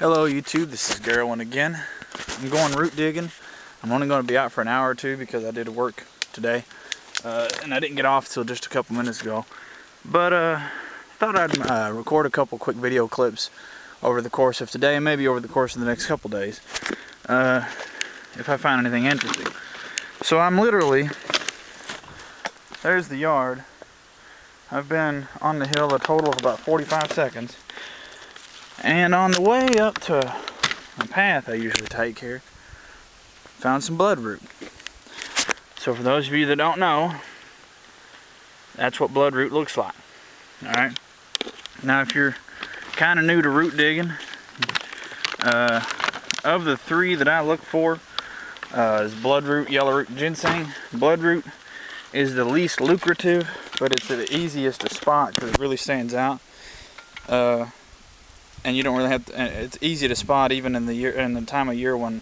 Hello YouTube, this is Garrowin again. I'm going root digging. I'm only going to be out for an hour or two because I did work today. And I didn't get off till just a couple minutes ago. But thought I'd record a couple quick video clips over the course of today and maybe over the course of the next couple days. If I find anything interesting. So I'm literally, there's the yard. I've been on the hill a total of about 45 seconds. And on the way up to a path I usually take here, found some bloodroot. So for those of you that don't know, that's what bloodroot looks like. Alright. Now if you're kind of new to root digging, of the three that I look for, is bloodroot, yellowroot, and ginseng. Bloodroot is the least lucrative, but it's the easiest to spot because it really stands out. And you don't really have to, it's easy to spot even in the time of year when,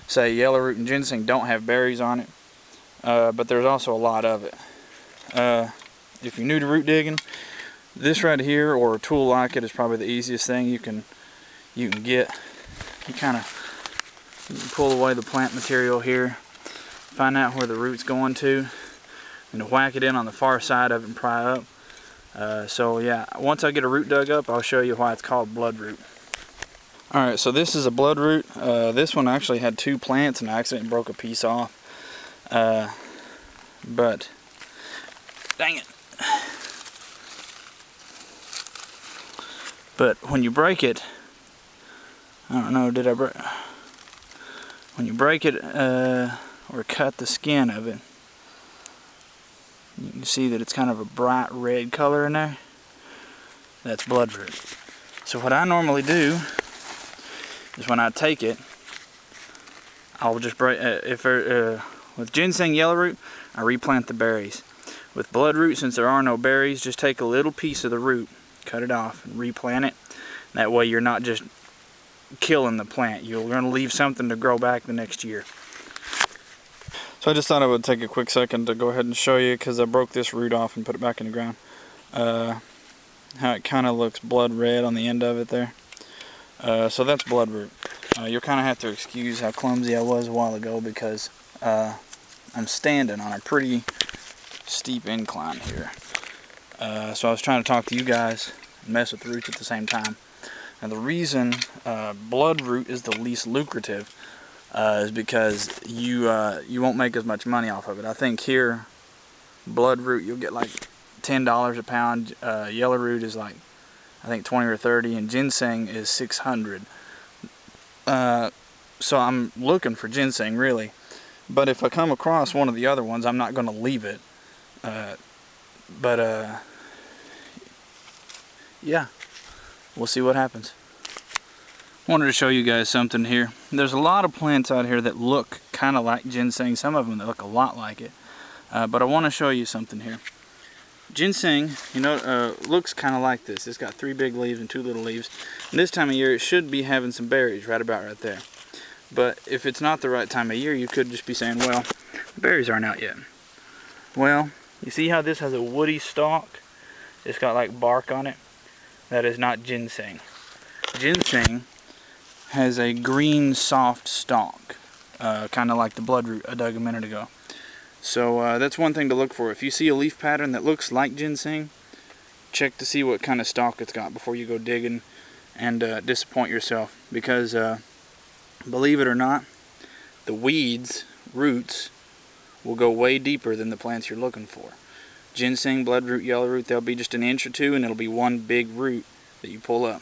say, yellowroot and ginseng don't have berries on it. But there's also a lot of it. If you're new to root digging, this right here or a tool like it is probably the easiest thing you can get. You can pull away the plant material here, find out where the root's going to, and whack it in on the far side of it and pry up. So yeah, once I get a root dug up, I'll show you why it's called bloodroot. Alright, so this is a bloodroot. This one actually had two plants and I accidentally broke a piece off. But, dang it. But when you break it, I don't know, did I break? When you break it, or cut the skin of it, you can see that it's kind of a bright red color in there. That's bloodroot. So what I normally do is when I take it, I'll just break. With ginseng yellowroot, I replant the berries. With bloodroot, since there are no berries, just take a little piece of the root, cut it off, and replant it. That way you're not just killing the plant. You're going to leave something to grow back the next year. So I just thought I would take a quick second to go ahead and show you, because I broke this root off and put it back in the ground, how it kind of looks blood red on the end of it there. So that's bloodroot. You'll kind of have to excuse how clumsy I was a while ago because I'm standing on a pretty steep incline here. So I was trying to talk to you guys and mess with the roots at the same time. And the reason bloodroot is the least lucrative is because you won't make as much money off of it. I think here, bloodroot you'll get like $10 a pound. Yellowroot is like I think 20 or 30, and ginseng is 600. So I'm looking for ginseng really, but if I come across one of the other ones, I'm not going to leave it. Yeah, we'll see what happens. Wanted to show you guys something here. There's a lot of plants out here that look kind of like ginseng, some of them that look a lot like it. But I want to show you something here. Ginseng, you know, looks kind of like this. It's got 3 big leaves and 2 little leaves. And this time of year it should be having some berries right about right there. But if it's not the right time of year, you could just be saying, well, the berries aren't out yet. Well, you see how this has a woody stalk? It's got like bark on it. That is not ginseng. Ginseng has a green soft stalk, kind of like the bloodroot I dug a minute ago. So that's one thing to look for. If you see a leaf pattern that looks like ginseng, check to see what kind of stalk it's got before you go digging and disappoint yourself. Because believe it or not, the weeds, roots, will go way deeper than the plants you're looking for. Ginseng, bloodroot, yellowroot, they'll be just an inch or two and it'll be one big root that you pull up.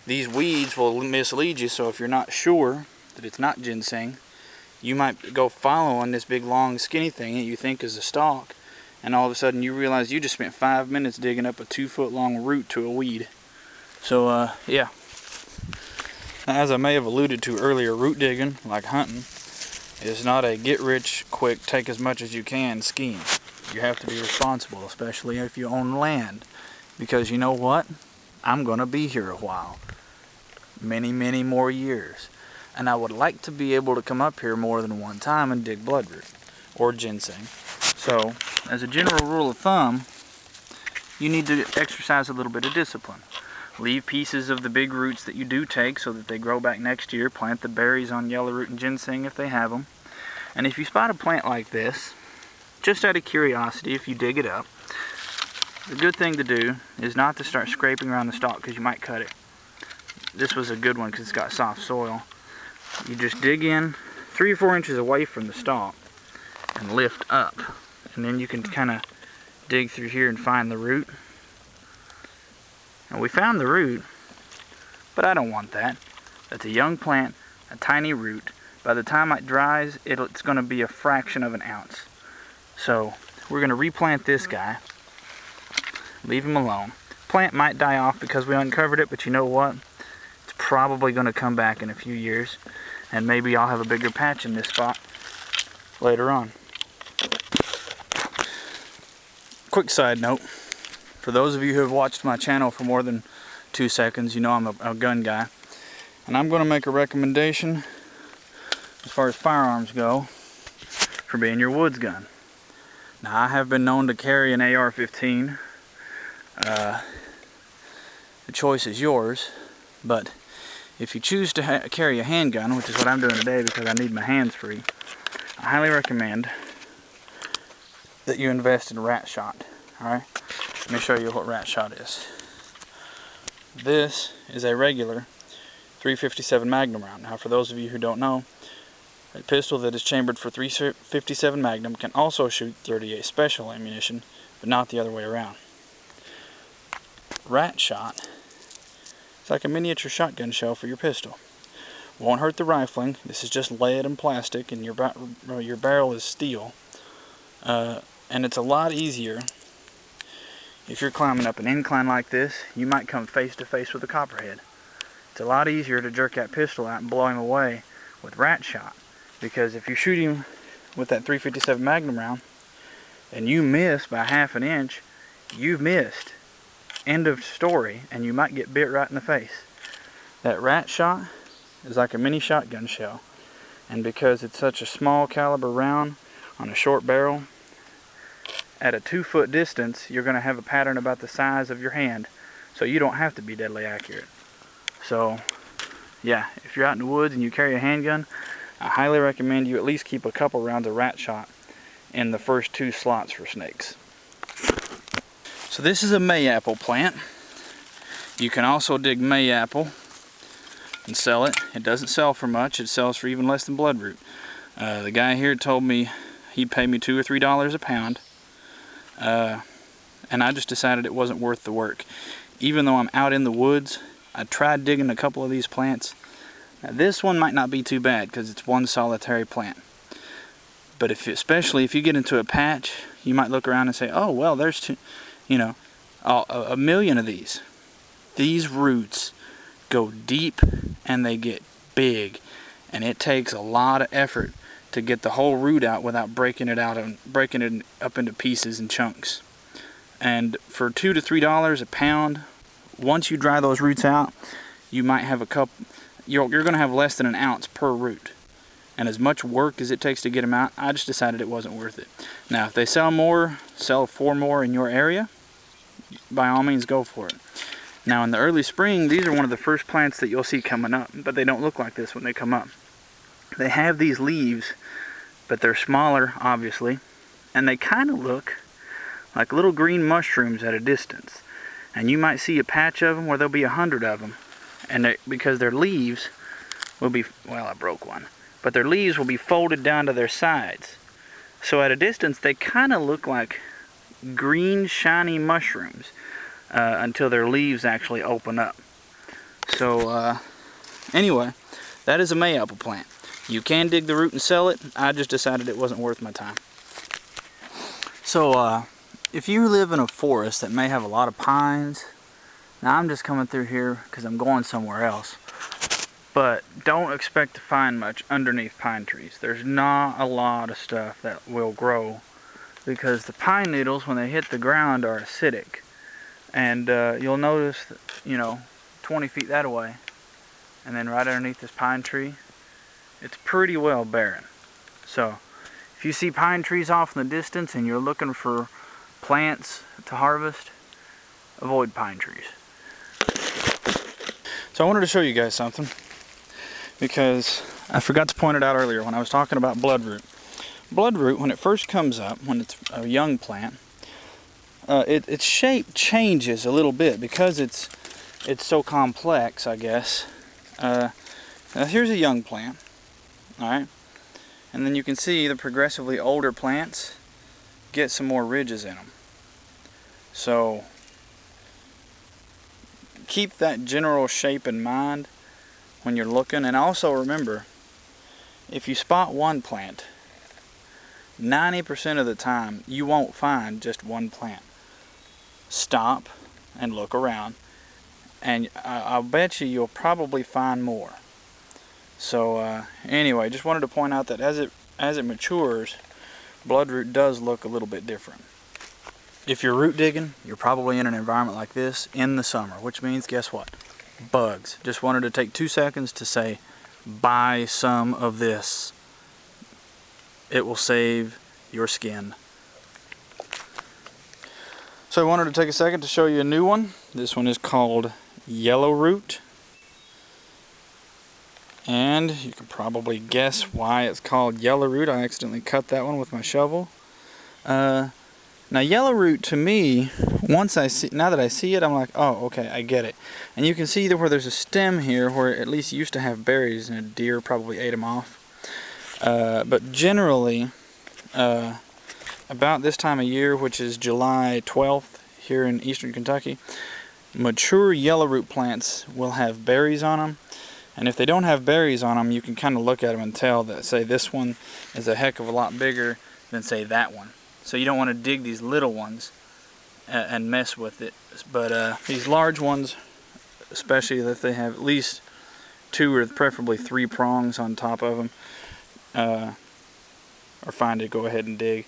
These weeds will mislead you, so if you're not sure that it's not ginseng, you might go following this big long skinny thing that you think is a stalk, and all of a sudden you realize you just spent 5 minutes digging up a 2-foot long root to a weed. So yeah. Now, as I may have alluded to earlier, root digging, like hunting, is not a get rich quick, take as much as you can scheme. You have to be responsible, especially if you own land, because you know what? I'm going to be here a while. Many, many more years. And I would like to be able to come up here more than one time and dig bloodroot or ginseng. So, as a general rule of thumb, you need to exercise a little bit of discipline. Leave pieces of the big roots that you do take so that they grow back next year. Plant the berries on yellow root and ginseng if they have them. And if you spot a plant like this, just out of curiosity, if you dig it up, the good thing to do is not to start scraping around the stalk because you might cut it. This was a good one because it's got soft soil. You just dig in 3 or 4 inches away from the stalk and lift up. And then you can kind of dig through here and find the root. And we found the root, but I don't want that. That's a young plant, a tiny root. By the time it dries, it's going to be a fraction of an ounce. So we're going to replant this guy. Leave him alone. Plant might die off because we uncovered it, but you know what? It's probably going to come back in a few years. And maybe I'll have a bigger patch in this spot later on. Quick side note. For those of you who have watched my channel for more than 2 seconds, you know I'm a gun guy. And I'm going to make a recommendation as far as firearms go for being your woods gun. Now, I have been known to carry an AR-15. The choice is yours, but if you choose to carry a handgun, which is what I'm doing today because I need my hands free, I highly recommend that you invest in rat shot. Alright? Let me show you what rat shot is. This is a regular 357 Magnum round. Now, for those of you who don't know, a pistol that is chambered for 357 Magnum can also shoot 38 special ammunition, but not the other way around. Rat shot is like a miniature shotgun shell for your pistol. Won't hurt the rifling. This is just lead and plastic, and your barrel is steel. And it's a lot easier. If you're climbing up an incline like this, you might come face to face with a copperhead. It's a lot easier to jerk that pistol out and blow him away with rat shot. Because if you shoot him with that 357 Magnum round and you miss by ½ an inch, you've missed. End of story, and you might get bit right in the face. That rat shot is like a mini shotgun shell. And because it's such a small caliber round on a short barrel, at a 2-foot distance, you're going to have a pattern about the size of your hand, so you don't have to be deadly accurate. So, yeah, if you're out in the woods and you carry a handgun, I highly recommend you at least keep a couple rounds of rat shot in the first 2 slots for snakes. So this is a mayapple plant. You can also dig mayapple and sell it. It doesn't sell for much. It sells for even less than bloodroot. The guy here told me he'd pay me $2 or $3 a pound. And I just decided it wasn't worth the work. Even though I'm out in the woods, I tried digging a couple of these plants. Now, this one might not be too bad because it's one solitary plant. But especially if you get into a patch, you might look around and say, oh, well, there's a million of these. These roots go deep and they get big. And it takes a lot of effort to get the whole root out without breaking it up into pieces and chunks. And for $2 to $3 a pound, once you dry those roots out, you might have you're going to have less than an ounce per root. And as much work as it takes to get them out, I just decided it wasn't worth it. Now, if they sell 4 more in your area, by all means go for it. Now, in the early spring, these are one of the first plants that you'll see coming up, but they don't look like this when they come up. They have these leaves, but they're smaller, obviously, and they kind of look like little green mushrooms at a distance. And you might see a patch of them where there'll be 100 of them, and because their leaves will be, well, I broke one, but their leaves will be folded down to their sides. So at a distance, they kind of look like green, shiny mushrooms until their leaves actually open up. So anyway, that is a mayapple plant. You can dig the root and sell it. I just decided it wasn't worth my time. So if you live in a forest that may have a lot of pines, now I'm just coming through here because I'm going somewhere else, but don't expect to find much underneath pine trees. There's not a lot of stuff that will grow because the pine needles, when they hit the ground, are acidic. And you'll notice that, 20 feet that way, and then right underneath this pine tree, it's pretty well barren. So if you see pine trees off in the distance and you're looking for plants to harvest, avoid pine trees. So I wanted to show you guys something, because I forgot to point it out earlier when I was talking about bloodroot. Bloodroot, when it first comes up, when it's a young plant, its shape changes a little bit because it's so complex, I guess. Now here's a young plant, alright? And then you can see the progressively older plants get some more ridges in them. So keep that general shape in mind when you're looking, and also remember, if you spot one plant, 90% of the time you won't find just one plant. Stop and look around, and I'll bet you'll probably find more. So anyway, just wanted to point out that as it matures, bloodroot does look a little bit different. If you're root digging, you're probably in an environment like this in the summer, which means, guess what? Bugs. Just wanted to take 2 seconds to say, buy some of this. It will save your skin. So I wanted to take a second to show you a new one. This one is called yellow root. And you can probably guess why it's called yellow root. I accidentally cut that one with my shovel. Now yellow root, to me, now that I see it, I'm like, oh, okay, I get it. And you can see that where there's a stem here where it at least used to have berries, and a deer probably ate them off. But generally, about this time of year, which is July 12th here in eastern Kentucky, mature yellow root plants will have berries on them. And if they don't have berries on them, you can kind of look at them and tell that, say, this one is a heck of a lot bigger than, say, that one. So you don't want to dig these little ones and mess with it. But these large ones, especially if they have at least 2 or preferably 3 prongs on top of them, are fine to go ahead and dig.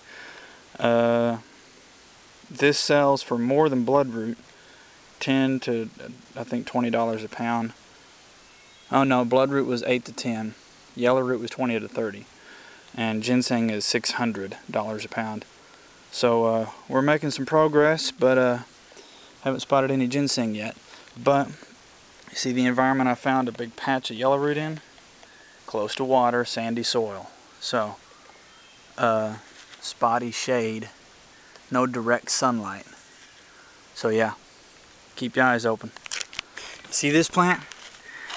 This sells for more than bloodroot, $10 to I think $20 a pound. Oh no, bloodroot was $8 to $10. Yellow root was $20 to $30, and ginseng is $600 a pound. So we're making some progress, but haven't spotted any ginseng yet. But you see the environment I found a big patch of yellow root in? Close to water, sandy soil. So spotty shade, no direct sunlight. So yeah, keep your eyes open. See this plant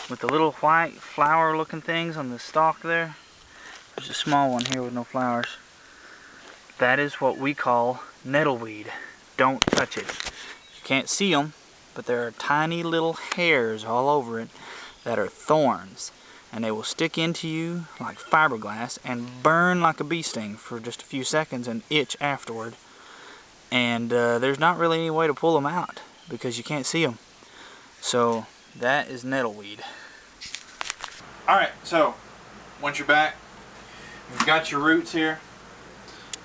with the little white flower looking things on the stalk there? There's a small one here with no flowers. That is what we call nettleweed. Don't touch it. You can't see them, but there are tiny little hairs all over it that are thorns, and they will stick into you like fiberglass and burn like a bee sting for just a few seconds and itch afterward. And there's not really any way to pull them out because you can't see them. So that is nettleweed. Alright, so once you're back, you've got your roots here.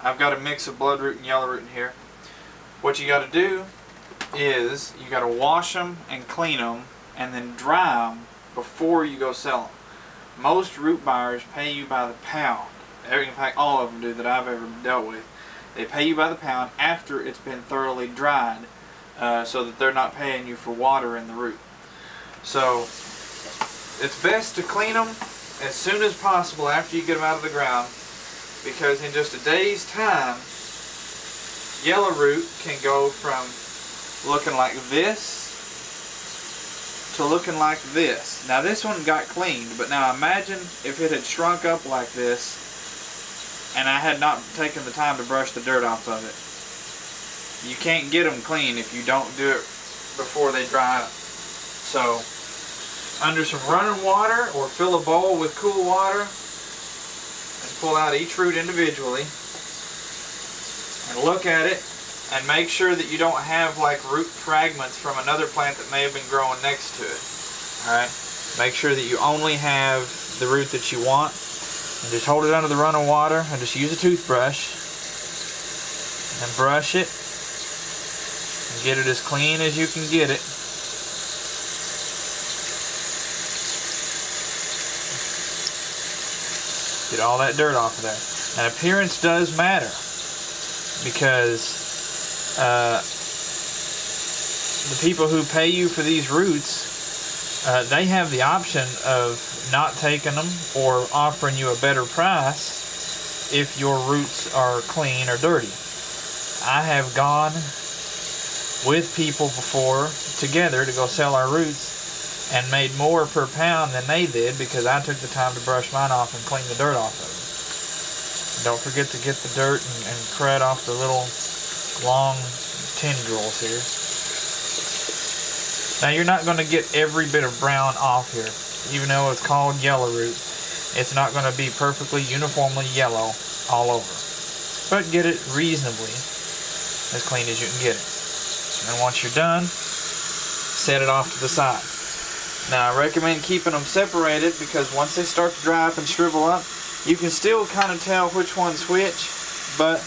I've got a mix of bloodroot and yellow root in here. What you got to do is you got to wash them and clean them and then dry them before you go sell them. Most root buyers pay you by the pound. In fact, all of them do that I've ever dealt with. They pay you by the pound after it's been thoroughly dried, so that they're not paying you for water in the root. So it's best to clean them as soon as possible after you get them out of the ground, because in just a day's time, yellow root can go from looking like this to looking like this. Now this one got cleaned, but now imagine if it had shrunk up like this and I had not taken the time to brush the dirt off of it. You can't get them clean if you don't do it before they dry up. So under some running water, or fill a bowl with cool water and pull out each root individually and look at it and make sure that you don't have like root fragments from another plant that may have been growing next to it. Alright, make sure that you only have the root that you want, and just hold it under the running water and just use a toothbrush and brush it and get it as clean as you can get it. Get all that dirt off of there. And appearance does matter, because the people who pay you for these roots they have the option of not taking them or offering you a better price if your roots are clean or dirty. I have gone with people before together to go sell our roots and made more per pound than they did because I took the time to brush mine off and clean the dirt off of it. Don't forget to get the dirt and crud off the little long tendrils here. Now you're not going to get every bit of brown off here. Even though it's called yellow root, it's not going to be perfectly uniformly yellow all over. But get it reasonably as clean as you can get it. And once you're done, set it off to the side. Now I recommend keeping them separated because once they start to dry up and shrivel up, you can still kind of tell which one's which, but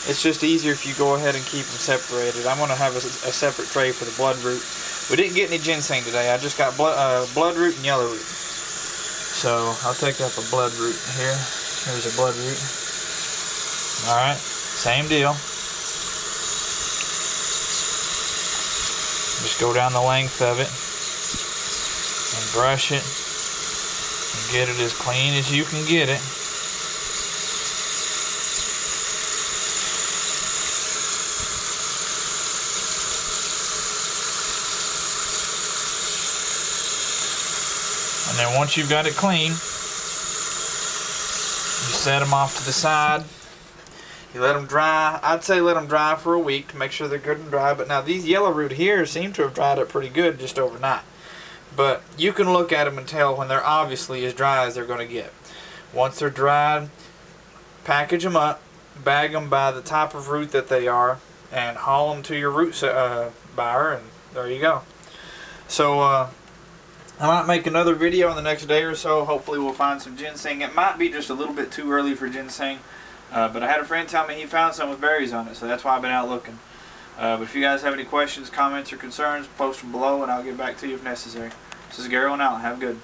it's just easier if you go ahead and keep them separated. I'm going to have a separate tray for the bloodroot. We didn't get any ginseng today. I just got bloodroot and yellow root. So I'll take up a bloodroot here. Here's a bloodroot. Alright, same deal. Just go down the length of it and brush it and get it as clean as you can get it. And then once you've got it clean, you set them off to the side. You let them dry. I'd say let them dry for a week to make sure they're good and dry. But now these yellow root here seem to have dried up pretty good just overnight. But you can look at them and tell when they're obviously as dry as they're going to get. Once they're dried, package them up, bag them by the type of root that they are, and haul them to your root buyer, and there you go. So I might make another video in the next day or so. Hopefully we'll find some ginseng. It might be just a little bit too early for ginseng. But I had a friend tell me he found some with berries on it, so that's why I've been out looking. But if you guys have any questions, comments, or concerns, post them below and I'll get back to you if necessary. This is Gary and out. Have good.